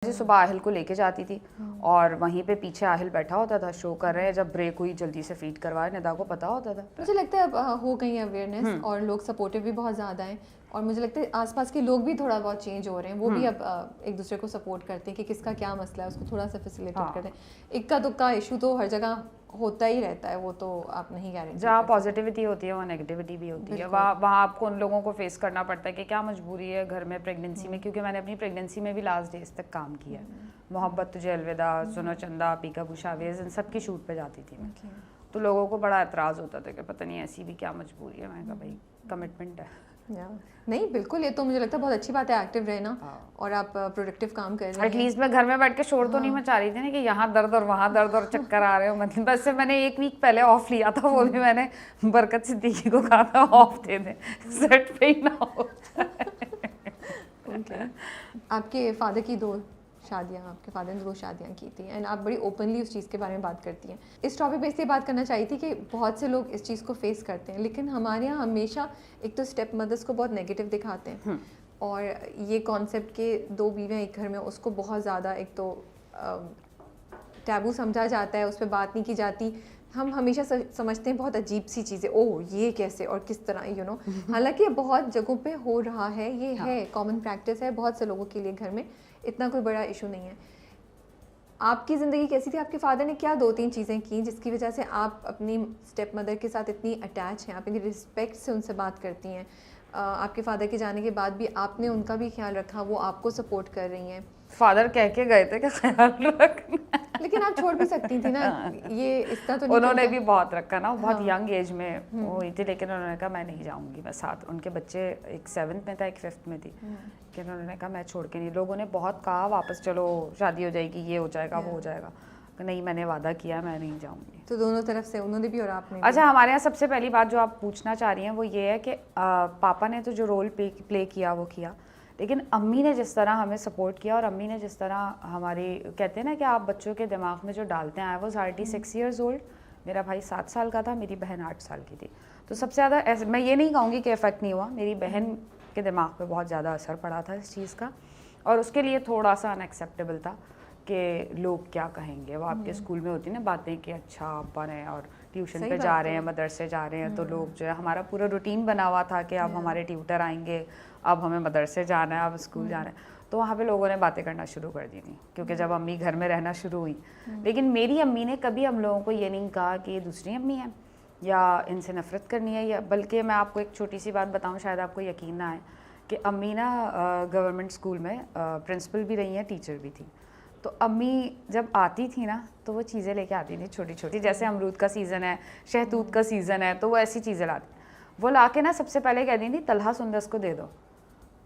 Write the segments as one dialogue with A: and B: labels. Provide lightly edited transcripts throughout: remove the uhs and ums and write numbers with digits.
A: जी सुबह आहिल को लेके जाती थी और वहीं पे पीछे आहिल बैठा होता था, शो कर रहे हैं, जब ब्रेक हुई जल्दी से फीड करवाए, निदा को पता होता था।
B: मुझे लगता है अब हो गई है अवेयरनेस और लोग सपोर्टिव भी बहुत ज़्यादा हैं और मुझे लगता है आसपास के लोग भी थोड़ा बहुत चेंज हो रहे हैं, वो भी अब एक दूसरे को सपोर्ट करते हैं कि किसका क्या मसला है उसको थोड़ा सा फैसिलिटेट करते हैं। इक्का दुक्का इशू तो हर जगह होता ही रहता है, वो तो आप नहीं गारंटी।
A: जहाँ पॉजिटिविटी होती है वहाँ नेगेटिविटी भी होती है, वहाँ आपको उन लोगों को फेस करना पड़ता है कि क्या मजबूरी है घर में प्रेगनेंसी में, क्योंकि मैंने अपनी प्रेगनेंसी में भी लास्ट डेज तक काम किया है। मोहब्बत तुझे अलविदा, सुनो चंदा, पीका बुशावेज, इन सब की शूट पे जाती थी मैं। तो लोगों को बड़ा एतराज़ होता था कि पता नहीं ऐसी भी क्या मजबूरी है। मैंने कहा भाई कमिटमेंट है।
B: नहीं बिल्कुल, ये तो मुझे लगता है बहुत अच्छी बात है, एक्टिव रहना और आप प्रोडक्टिव काम कर रहे हैं।
A: एटलीस्ट मैं घर में बैठ के शोर तो नहीं मचा रही थी ना कि यहाँ दर्द और वहाँ दर्द और चक्कर आ रहे हो। मतलब बस से मैंने 1 वीक पहले ऑफ लिया था, वो भी मैंने बरकत सिद्दीकी को कहा था ऑफ दे दे, सेट पे ही ना हो
B: जाए। आपके फादर की 2 शादियाँ, आपके फादर ने 2 शादियाँ की थी एंड आप बड़ी ओपनली उस चीज़ के बारे में बात करती हैं। इस टॉपिक पे इसलिए बात करना चाहिए थी कि बहुत से लोग इस चीज़ को फेस करते हैं, लेकिन हमारे यहाँ हमेशा एक तो स्टेप मदर्स को बहुत नेगेटिव दिखाते हैं और ये कॉन्सेप्ट के 2 बीवियाँ एक घर में, उसको बहुत ज़्यादा एक तो टैबू समझा जाता है, उस पर बात नहीं की जाती। हम हमेशा समझते हैं बहुत अजीब सी चीज़ें, ओह ये कैसे और किस तरह, यू नो। हालांकि बहुत जगहों पे हो रहा है, ये है कॉमन प्रैक्टिस है बहुत से लोगों के लिए, घर में इतना कोई बड़ा इशू नहीं है। आपकी ज़िंदगी कैसी थी? आपके फादर ने क्या 2-3 चीज़ें की जिसकी वजह से आप अपनी स्टेप मदर के साथ इतनी अटैच हैं, आप इतनी रिस्पेक्ट से उनसे बात करती हैं? आपके फादर के जाने के बाद भी आपने उनका भी ख्याल रखा, वो आपको सपोर्ट कर रही हैं।
A: फादर कह के गए थे कि ख्याल रखना,
B: लेकिन आप छोड़ भी सकती थी ना, ये इसका तो नहीं।
A: उन्होंने भी बहुत रखा ना, बहुत यंग एज में हुई थी, लेकिन उन्होंने कहा मैं नहीं जाऊंगी, मैं साथ, उनके बच्चे एक 7th में था एक 5th में थी, कि उन्होंने कहा मैं छोड़ के नहीं। लोगों ने बहुत कहा वापस चलो शादी हो जाएगी, ये हो जाएगा, वो हो जाएगा, नहीं मैंने वादा किया मैं नहीं जाऊंगी।
B: तो दोनों तरफ से उन्होंने भी और आपने भी।
A: अच्छा, हमारे यहाँ सबसे पहली बात जो आप पूछना चाह रही हैं वो ये है कि पापा ने तो जो रोल प्ले किया वो किया, लेकिन अम्मी ने जिस तरह हमें सपोर्ट किया और अम्मी ने जिस तरह हमारी, कहते हैं ना कि आप बच्चों के दिमाग में जो डालते हैं, आई वॉज 36 ईयर्स ओल्ड, मेरा भाई 7 साल का था, मेरी बहन 8 साल की थी। तो सबसे ज़्यादा मैं ये नहीं कहूँगी कि इफ़ेक्ट नहीं हुआ, मेरी बहन के दिमाग पे बहुत ज़्यादा असर पड़ा था इस चीज़ का, और उसके लिए थोड़ा सा अनएक्सेप्टेबल था कि लोग क्या कहेंगे। वो आपके स्कूल में होती ना बातें कि अच्छा आप बने और ट्यूशन पे जा रहे हैं, मदरसे जा रहे हैं, तो लोग जो है, हमारा पूरा रूटीन बना हुआ था कि अब हमारे ट्यूटर आएंगे, अब हमें मदरसे जाना है, अब स्कूल जाना है, तो वहाँ पे लोगों ने बातें करना शुरू कर दी थी, क्योंकि जब अम्मी घर में रहना शुरू हुई। लेकिन मेरी अम्मी ने कभी हम लोगों को ये नहीं कहा कि ये दूसरी अम्मी है या इनसे नफरत करनी है, या बल्कि मैं आपको एक छोटी सी बात बताऊँ, शायद आपको यकीन ना आए कि अम्मी ना गवर्नमेंट स्कूल में प्रिंसिपल भी रही हैं, टीचर भी थी। तो अम्मी जब आती थी ना तो वो चीज़ें लेके आती थी छोटी छोटी, जैसे अमरूद का सीज़न है, शहतूत का सीज़न है, तो वो ऐसी चीज़ें लाती। वो ला के ना सबसे पहले कहती थी तलहा सुंदस को दे दो,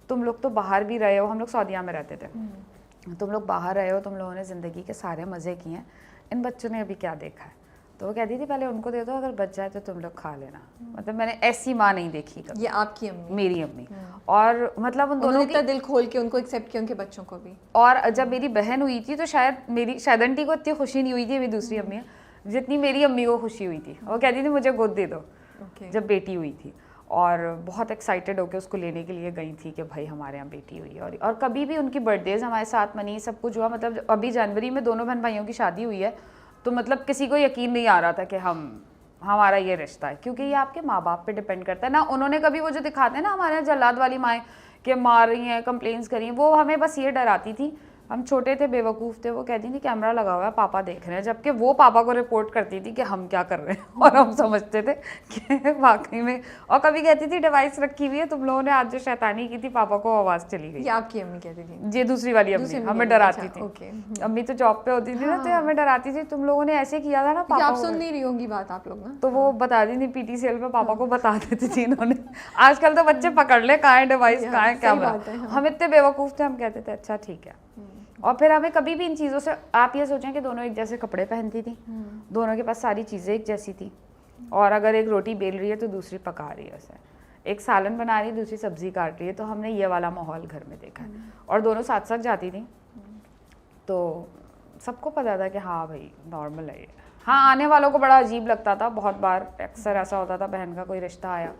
A: तुम लोग तो बाहर भी रहे हो, हम लोग सऊदीया में रहते थे, तुम लोग बाहर रहे हो, तुम लोगों ने ज़िंदगी के सारे मज़े किए हैं, इन बच्चों ने अभी क्या देखा है। तो वो कहती थी पहले उनको दे दो, अगर बच जाए तो तुम लोग खा लेना। मतलब मैंने ऐसी माँ नहीं देखी कभी।
B: ये आपकी अम्मी?
A: मेरी अम्मी। और मतलब उन दोनों
B: इतना दिल खोल के उनको एक्सेप्ट किया, उनके बच्चों को भी।
A: और जब मेरी बहन हुई थी तो शायद आंटी को इतनी खुशी नहीं हुई थी, मेरी दूसरी अम्मी जितनी मेरी अम्मी को खुशी हुई थी। वो कहती थी मुझे गोद दे दो जब बेटी हुई थी, और बहुत एक्साइटेड होकर उसको लेने के लिए गई थी कि भाई हमारे यहाँ बेटी हुई है। और कभी भी उनकी बर्थडेज हमारे साथ मनी, सब कुछ हुआ। मतलब अभी जनवरी में दोनों बहन भाइयों की शादी हुई है, तो मतलब किसी को यकीन नहीं आ रहा था कि हमारा ये रिश्ता है, क्योंकि ये आपके माँ बाप पे डिपेंड करता है ना। उन्होंने कभी वो जो दिखाते हैं ना हमारे यहाँ जल्लाद वाली माएँ कि मार रही हैं, कंप्लेंट्स कर रही हैं, वो हमें बस ये डराती थी। हम छोटे थे, बेवकूफ़ थे, वो कहती थी कैमरा लगा हुआ है, पापा देख रहे हैं, जबकि वो पापा को रिपोर्ट करती थी कि हम क्या कर रहे हैं, और हम समझते थे कि वाकई में। और कभी कहती थी डिवाइस रखी हुई है, तुम लोगों ने आज जो शैतानी की थी, पापा को आवाज़ चली गई।
B: ये आपकी अम्मी कहती थी?
A: ये दूसरी वाली अम्मी हमें डराती थी। अम्मी तो जॉब पे होती थी ना, तो हमें डराती थी, तुम लोगों ने ऐसे किया था ना पापा।
B: आप सुन नहीं रही होंगी बात आप लोग ना,
A: तो वो बता दी थी पीटी सेल पे, पापा को बता देती थी इन्होंने। आजकल तो बच्चे पकड़ ले कहाँ है डिवाइस, कहाँ है कैमरा। हम इतने बेवकूफ़ थे, हम कहते थे अच्छा ठीक है। और फिर हमें कभी भी इन चीज़ों से, आप ये सोचें कि दोनों एक जैसे कपड़े पहनती थी, दोनों के पास सारी चीज़ें एक जैसी थी, और अगर एक रोटी बेल रही है तो दूसरी पका रही है उसे, एक सालन बना रही है दूसरी सब्जी काट रही है, तो हमने ये वाला माहौल घर में देखा है। और दोनों साथ साथ जाती थी, तो सबको पता था कि हाँ भाई नॉर्मल है ये। हाँ, आने वालों को बड़ा अजीब लगता था, बहुत बार अक्सर ऐसा होता था बहन का कोई रिश्ता आया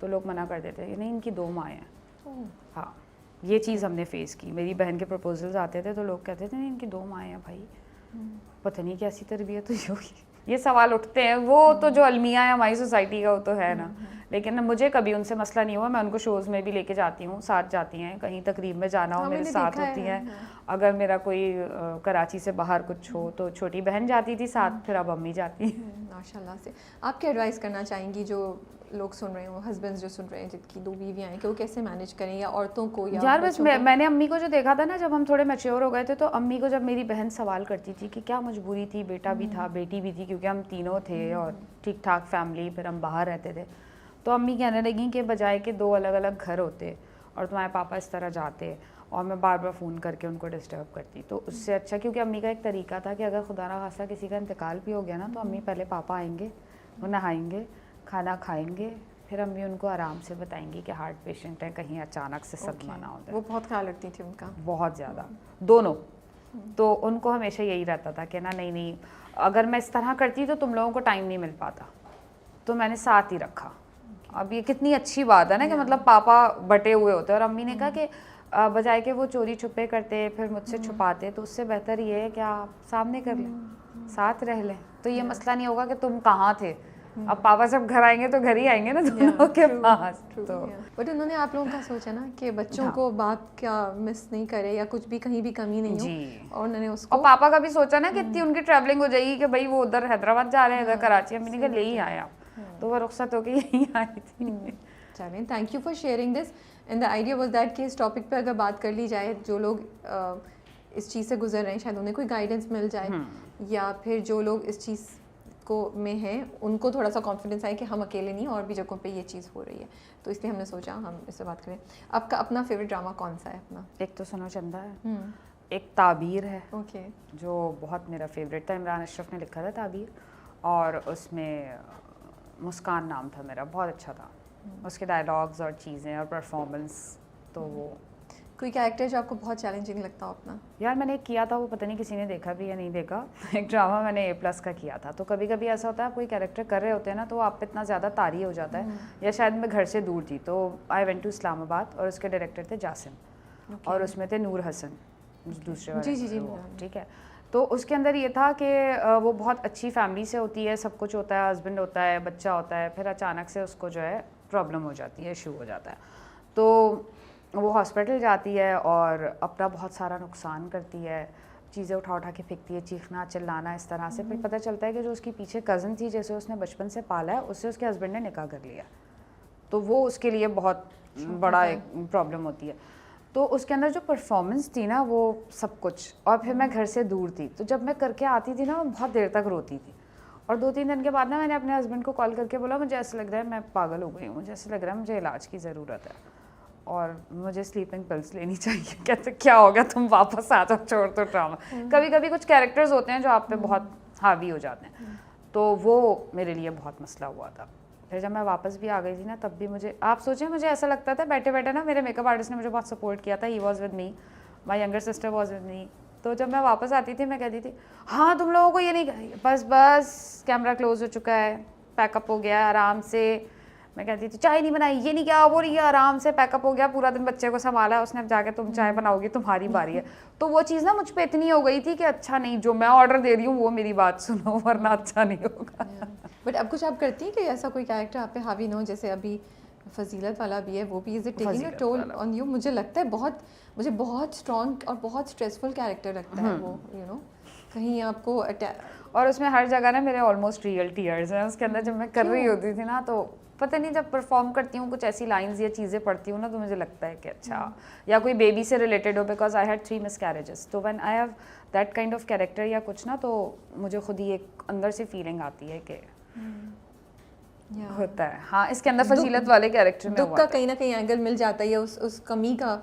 A: तो लोग मना कर देते कि नहीं इनकी 2 माएँ हैं। हाँ, ये चीज़ हमने फेस की। मेरी बहन के प्रपोजल्स आते थे तो लोग कहते थे नहीं इनकी 2 माएँ हैं भाई, पता नहीं कैसी तरबियत हुई होगी। ये सवाल उठते हैं, वो तो जो अलमिया है हमारी सोसाइटी का वो तो है ना, लेकिन मुझे कभी उनसे मसला नहीं हुआ। मैं उनको शोज़ में भी लेके जाती हूँ, साथ जाती हैं, कहीं तकरीब में जाना हो मेरे साथ होती हैं। अगर मेरा कोई कराची से बाहर कुछ हो तो छोटी बहन जाती थी साथ, फिर अब अम्मी जाती हैं।
B: माशाल्लाह से। आप क्या एडवाइस करना चाहेंगी जो लोग सुन रहे हो, हस्बैंड्स जो सुन रहे हैं जिनकी 2 बीवियाँ हैं, कि वो कैसे मैनेज करें, या औरतों को या
A: यार बस
B: बच्चों को?
A: मैंने अम्मी को जो देखा था ना, जब हम थोड़े मैच्योर हो गए थे, तो अम्मी को जब मेरी बहन सवाल करती थी कि क्या मजबूरी थी, बेटा भी था बेटी भी थी, क्योंकि हम तीनों थे और ठीक ठाक फैमिली, फिर हम बाहर रहते थे, तो अम्मी कहने लगी कि बजाय के 2 अलग अलग घर होते और तुम्हारे पापा इस तरह जाते और मैं बार बार फ़ोन करके उनको डिस्टर्ब करती, तो उससे अच्छा, क्योंकि अम्मी का एक तरीका था कि अगर खुदा ना खासा किसी का इंतकाल भी हो गया ना, तो अम्मी पहले पापा आएंगे, वो नहाएंगे, खाना खाएंगे, फिर अम्मी उनको आराम से बताएंगी कि हार्ट पेशेंट है, कहीं अचानक से सदमा ना हो जाए।
B: वो बहुत ख्याल रखती थी उनका,
A: बहुत ज़्यादा, दोनों। तो उनको हमेशा यही रहता था कि ना नहीं अगर मैं इस तरह करती तो तुम लोगों को टाइम नहीं मिल पाता, तो मैंने साथ ही रखा। अब ये कितनी अच्छी बात है ना कि मतलब पापा बटे हुए होते, और अम्मी ने कहा कि बजाय के वो चोरी छुपे करते फिर मुझसे छुपाते, तो उससे बेहतर ये है कि आप सामने कर लें, साथ रह लें, तो ये मसला नहीं होगा कि तुम कहाँ थे। अब पापा जब घर आएंगे तो घर ही आएंगे ना दोनों के पास। तो
B: बट उन्होंने आप लोगों का सोचा ना कि बच्चों को बाप क्या मिस नहीं करे या कुछ भी कहीं भी कमी नहीं हो, और उन्होंने उसको,
A: और पापा का भी सोचा ना कि इतनी उनकी ट्रैवलिंग हो जाएगी कि भाई वो उधर हैदराबाद जा रहे हैं, इधर कराची, मैंने कहा ले ही आए आप, तो वो रुखसत होकर यहीं आई थी।
B: चलें, thank you for sharing this. And the idea was that कि इस टॉपिक पे अगर बात कर ली जाए, जो लोग इस चीज़ से गुजर रहे हैं शायद उन्हें कोई गाइडेंस मिल जाए, या फिर जो लोग इस चीज़ को में हैं उनको थोड़ा सा कॉन्फिडेंस आए कि हम अकेले नहीं, और भी जगहों पे ये चीज़ हो रही है, तो इसलिए हमने सोचा हम इससे बात करें। आपका अपना फेवरेट ड्रामा कौन सा है अपना?
A: एक तो सुनो चंदा है, एक ताबीर है,
B: ओके,
A: जो बहुत मेरा फेवरेट था, इमरान अशरफ ने लिखा था ताबीर, और उसमें मुस्कान नाम था मेरा, बहुत अच्छा था उसके डायलॉग्स और चीज़ें और परफॉर्मेंस। तो वो
B: कोई कैरेक्टर जो आपको बहुत चैलेंजिंग लगता हो अपना?
A: यार मैंने एक किया था, वो पता नहीं किसी ने देखा भी या नहीं देखा, एक ड्रामा मैंने A+ का किया था। तो कभी कभी ऐसा होता है, आप कोई कैरेक्टर कर रहे होते हैं ना, तो वो आप पे इतना ज़्यादा तारी हो जाता है, या शायद मैं घर से दूर थी, तो आई वेंट टू इस्लामाबाद, और उसके डायरेक्टर थे जासिम, और उसमें थे नूर हसन दूसरे वाले।
B: जी,
A: ठीक है, तो उसके अंदर ये था कि वो बहुत अच्छी फैमिली से होती है, सब कुछ होता है, हस्बैंड होता है, बच्चा होता है, फिर अचानक से उसको जो है प्रॉब्लम हो जाती है, इशू हो जाता है, तो वो हॉस्पिटल जाती है और अपना बहुत सारा नुकसान करती है, चीज़ें उठा उठा के फेंकती है, चीखना चिल्लाना इस तरह से। फिर पता चलता है कि जो उसकी पीछे कज़न थी, जैसे उसने बचपन से पाला है, उससे उसके हस्बैंड ने निकाह कर लिया, तो वो उसके लिए बहुत बड़ा एक प्रॉब्लम होती है। तो उसके अंदर जो परफॉर्मेंस थी ना, वो सब कुछ, और फिर मैं घर से दूर थी, तो जब मैं करके आती थी ना, मैं बहुत देर तक रोती थी, और 2-3 दिन के बाद ना मैंने अपने हस्बैंड को कॉल करके बोला मुझे ऐसा लग रहा है मैं पागल हो गई हूँ, मुझे ऐसा लग रहा है मुझे इलाज की ज़रूरत है और मुझे स्लीपिंग पिल्स लेनी चाहिए। कहते क्या हो गया, तुम वापस आ जाओ, छोड़ दो ड्रामा। कभी कभी कुछ कैरेक्टर्स होते हैं जो आप पे बहुत हावी हो जाते हैं, तो वो मेरे लिए बहुत मसला हुआ था। फिर जब मैं वापस भी आ गई थी ना, तब भी मुझे, आप सोचें, मुझे ऐसा लगता था बैठे बैठे ना, मेरे मेकअप आर्टिस्ट ने मुझे बहुत सपोर्ट किया था, he was with me, my younger sister was with me. तो जब मैं वापस आती थी, मैं कहती थी हाँ तुम लोगों को ये नहीं, बस कैमरा क्लोज हो चुका है, पैकअप हो गया आराम से। मैं कहती थी चाय नहीं बनाई, ये नहीं क्या, वो नहीं किया, आराम से पैकअप हो गया, पूरा दिन बच्चे को संभाला, उसने अब जाके तुम चाय बनाओगी, तुम्हारी बारी है। तो वो चीज़ ना मुझ पे इतनी हो गई थी कि अच्छा नहीं, जो मैं ऑर्डर दे रही हूँ वो मेरी बात सुनो, वरना अच्छा नहीं होगा।
B: बट अब कुछ आप करती हैं कि ऐसा कोई कैरेक्टर आप पे हावी ना हो, जैसे अभी फजीलत वाला भी है, वो भी is it taking a toll on you? मुझे लगता है मुझे बहुत स्ट्रॉन्ग और बहुत स्ट्रेसफुल कैरेक्टर लगता है वो, यू नो, कहीं आपको
A: और उसमें हर जगह ना मेरे ऑलमोस्ट रियल टीयर्स हैं उसके अंदर। जब मैं कर रही होती थी ना, तो पता नहीं, जब परफॉर्म करती हूँ कुछ ऐसी लाइंस या चीज़ें पढ़ती हूँ ना, तो मुझे लगता है कि अच्छा, या कोई बेबी से रिलेटेड हो, बिकॉज आई हैड 3 मिसकैरेजेस, तो when I have that kind of character या कुछ ना, तो मुझे खुद ही एक अंदर से फीलिंग आती है कि होता है। हाँ, इसके अंदर फजीलत वाले कैरेक्टर में
B: दुख का कहीं ना कहीं एंगल मिल जाता है, उस कमी का